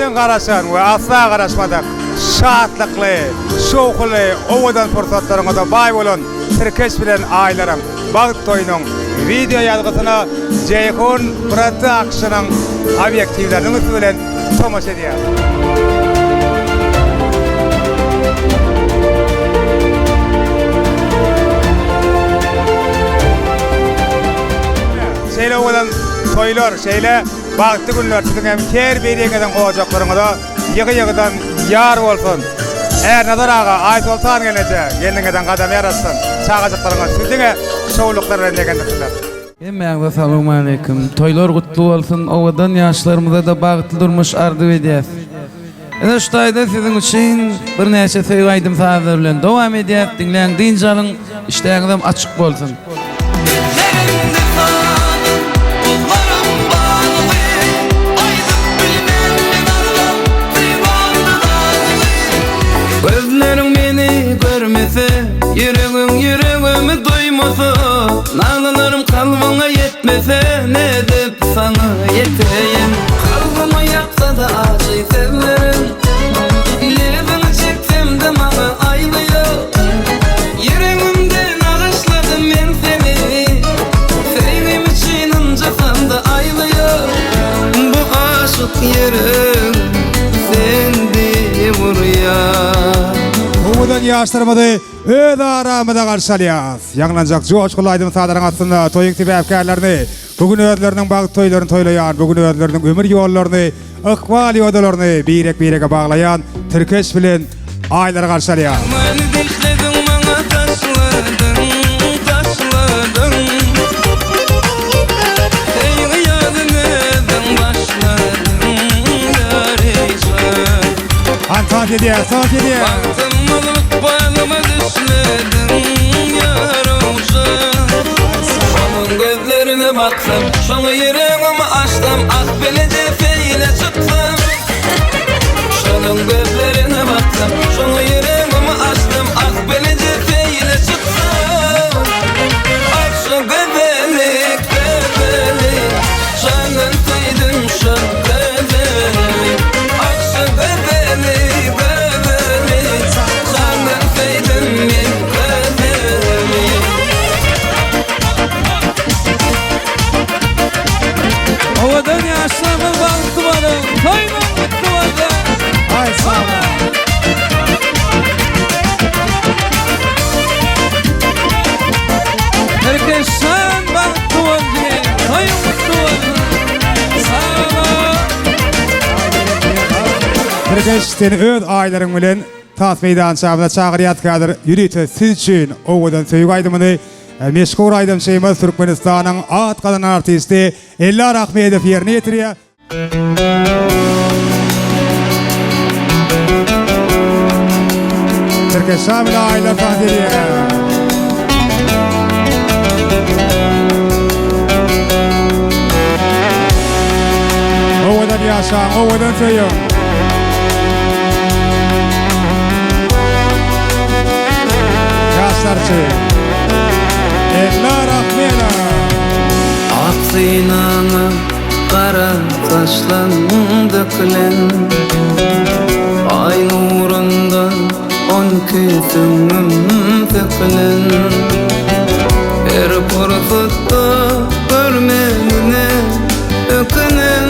Öňden garaşan we asla garaşmadak şatlıkly, şowkly, owadan fursatlaryňa da baý bolan Türkeş bilen aýlaryň Bagyt toýunyň video ýazgysyna Jeyhun Production'yň obyektivleriniň bilen tomaşa edýär. Şeýle bolan toýlar, şeýle bagtly günler sizin hem her biriňizden gowajaklaryňyza ýygy-ýygydan ýar bolsun. Eğer Nazar ağa aýt bolsaň gelece, geldiňizden gadam ýaratsyn. Çağajaklaryňyz siziňe şowluklar bilen degendirler. Hemmeňize salamu alaykum. Toýlar gutly bolsun. Owadan ýaşlarymyza da bagtly durmuş ardy edýär. Ene şu taýda siziň üçin bir näçe söýgäýdim sazlar bilen dowam edýär. Dinleň dinjalyň işleňizem açyk bolsun. Yüreğimi duymasa, nağlarım kalbına yetmese, ne edip sana yeteyim? Kalbımı yaksa da acı sevlerim, ilerini çektim de bana aylıyor. Yüreğimden ağışladım ben seni, sevgim için anca sanda aylıyor. Bu aşık yerim sendi buraya. Owadan ýaşlarymyzy öz aramyda garşalýas. Ýanglanjak joşguly aýdym sadaryň aslynda toýuň sebäpkärlerini, bugün özleriniň bagyt toýlaryny toýlaýan, bugün özleriniň ömür ýollaryny, ykbal ýodalaryny birek-birege baglaýan Türkeş bilen aýlar garşalýar. Saat edýär, saat edýär. Bağlama düşledim yarımca. Şonun gözlerine baktım, şonu yüreğimi açtım, ah belece feyle çıktım. Şonun gözlerine baktım, şonu yüreğimi açtım, ah belece feyle çıktım. Ah şu bebelik, bebelik, şanın tıydım şu bebelik. Ah şu bebelik. Owadan ýaşlarymyz bagtly bolan, toýlar gutly bolan. Ay sağ ol. Herkes şan bagtly bolan, toýlar gutly bolan. Sağ ol. Türkeşden öz aýlaryň bilen tas meýdan çabına çagyrýatkadyr. Ýürüte siz üçin owadan söýgäýdymyny meşhur aýdym şeýme Türkmenistanyň at galan artisti Ellar Ahmedow ýerine ýetirýär. Türkeş şamil aýlar tahdiriýär. Owadan ýaşaň, owadan söýüň. Ýaşlarçy Ellar Ahmedow. Aksinana kara taşlan dökülen, ay nurunda on kütümüm dökülen. Her fırsatda görmenine ökünen,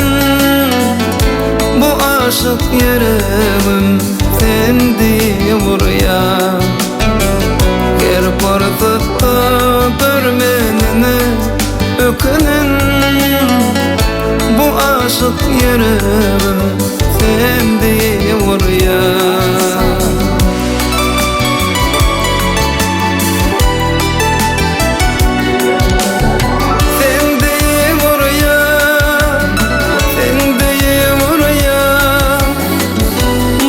bu aşık yüreğim sendi buraya. Her fırsatda görmenine ökünen, bu aşık yüreğim sendi buraya. Sendi buraya, sendi buraya,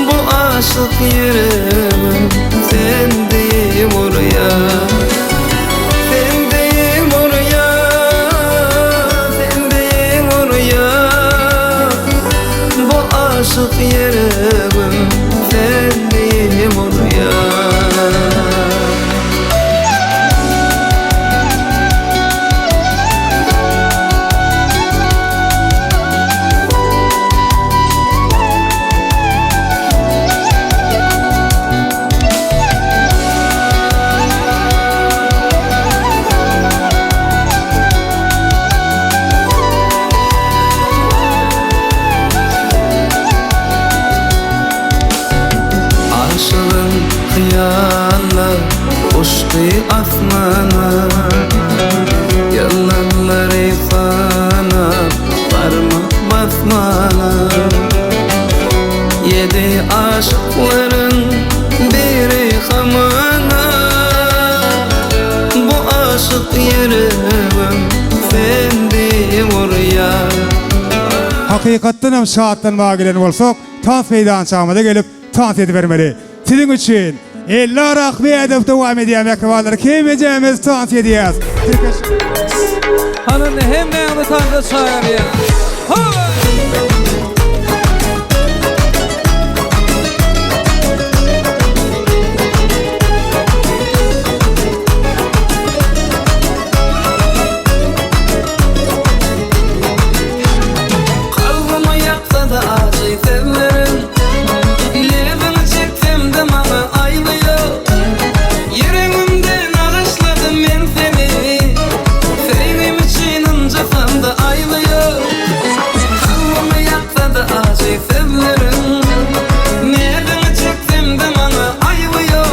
bu aşık yüreğim sendi buraya. Aşık yerim sendiyim oraya. asmana, yıllarları sana parmak basmana. Yedi aşıkların biri hamana, bu aşık yerim sendi oraya. Hakikatdan hem şahatlanmağa gelen olsak, tans meydan çağımada gelip tans edivermeli. Sizin için 50 arak bir edip devam ediyen mekvaları kim edeceğimiz tans edeceğiz. Hanım hem de yanı tanrı çağırıyor. Kalbimi yaksa da acı sevlerim, levini çektim de bana ayrılıyor. Yüreğimden ağaçladım ben seni, sevdiğim için önce fanda ayrılıyor. Kalbimi yaksa da acı sevlerim, levini çektim de bana ayrılıyor.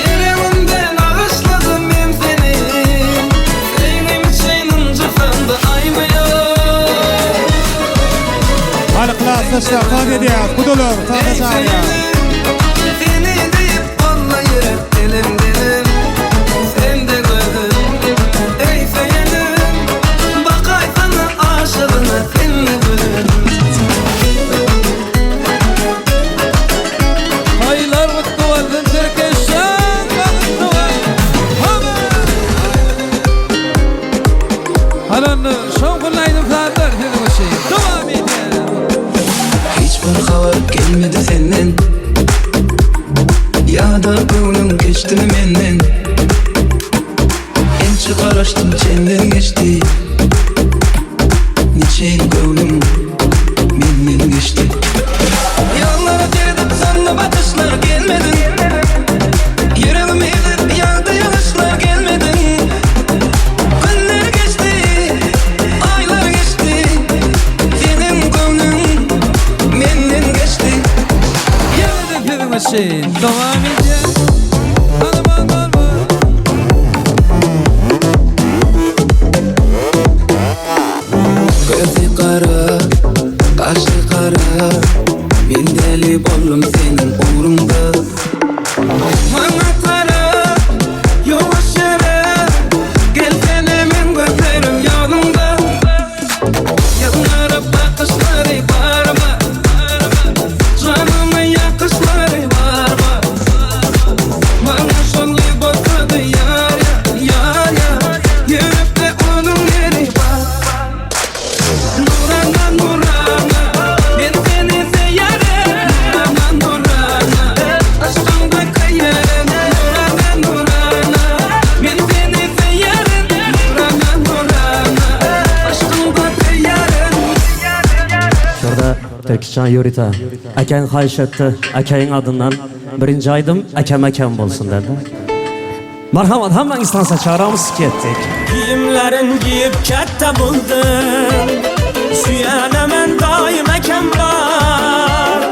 Yüreğimden ağaçladım ben seni, sevdiğim için önce fanda ayrılıyor. Halıklar, saçlar, tans edeceğiz. Bu dolu, tans çağırıyor. Seni deyip anlayır dilim dilim, sen de gözüm ey seyenim, bakay sana aşığına sen mi gülüm. Haylar mutlu oldun Türkeşen, mutlu oldun. Halanı şon kullaydım saatler senin o şeyi. Devam edin. Hiçbir haber gelmedi senden, ya da gönlüm geçti mi menden. Ençi karıştım çenden geçti, niçin gönlüm menden geçti. Yollara girdim sana bakışlar gelmedin, yüreğimi ezip yandı yanlışlar gelmedin. Günler geçti, aylar geçti, senin gönlün menden geçti. Yolda kırma şey devam edeceğiz. Gözü kara, kaşı kara, ben deli oldum senin uğrunda. Bana kara, yavaş yere, gelsene men gözlerim yanımda. Yanlara bakışları var mı? Canıma yakışları var mı? Bana şonlu bakmadı yar ya, yürekte onun yeri var. Nurana nurana, ben seni severim. Nurana nurana, aşkımda kayarım. Nurana nurana, ben seni severim. Nurana nurana, aşkımda kayarım. Şurada Türkçen yürüte. Aken hayşetti. Akenin adından birinci aydım akem bolsun derdi. Marhamat hamdan istansa çağıramız kettik. Kiyimlerin giyip katta buldun, süyenemen daim ekem var.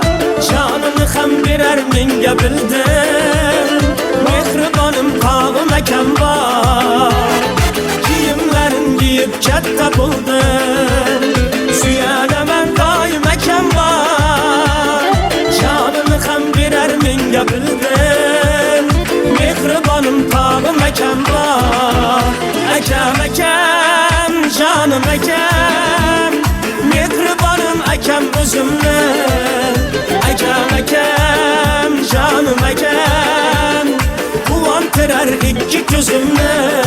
Canını hem birer minge bildin, mehribanım tağım ekem var. Kiyimlerin giyip katta buldun, süyenemen daim ekem var. Canını hem birer minge bildin, mehribanım tağım ekem var. Ekem canım ekem, mehribanım ekem özümle. Ekem canım ekem, kuvantirer iki gözümle.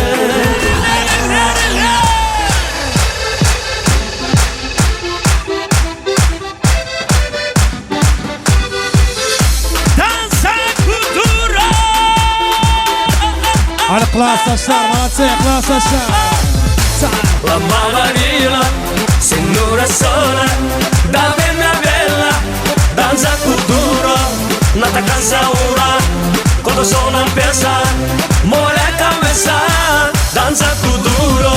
Halıklar, saçlar, malatse, halıklar, saçlar. La Mamarina, signora sola, da bella bella, danza cultura, nata cansa ora, quando sono a pensar, mole a cabeza, danza cultura,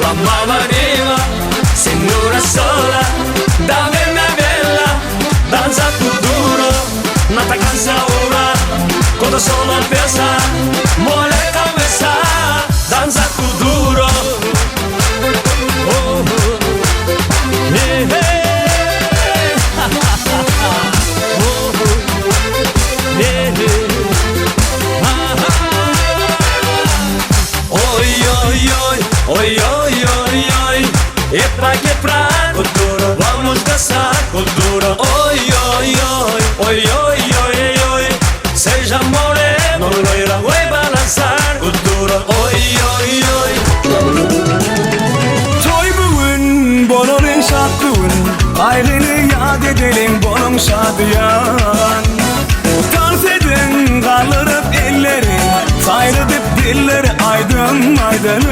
la Mamarina, signora sola, da bella bella, danza cultura, nata cansa ora, quando sono a pensar, mole a cabeza. balançar cultura. Oi, oi, oi, oi, oi, oi, oi. Seja moreno, loira, vai balançar cultura. Oi, oi, oi. Toy bugün, bonun şad bugün. Ayrını yad edelim bonun şadiyan. Dans edin kaldırıp elleri, sayrıdıp dilleri aydın aydın.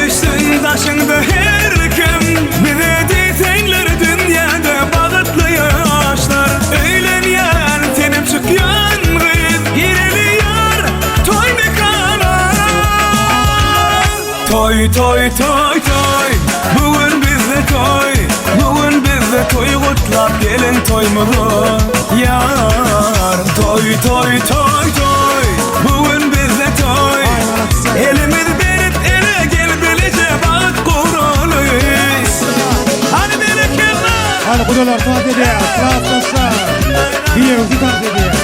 Üstün taşındı her kim, bize desenler dünyada bağıtlı yaşlar. Eğleniyor, tenip çıkyan kız, giriliyor toy mekana. Toy, toy, toy, toy, bugün bizde toy. Bugün bizde toy kutlap gelin toymuzu yar. Toy, toy, toy, toy, bugün bizde toy. Elimiz verip ele gel bilece bağıt kuruluyuz. Hadi berekeler. Hadi kudalar taat ediyor. Sağ olsun. Bir yıl taat ediyor.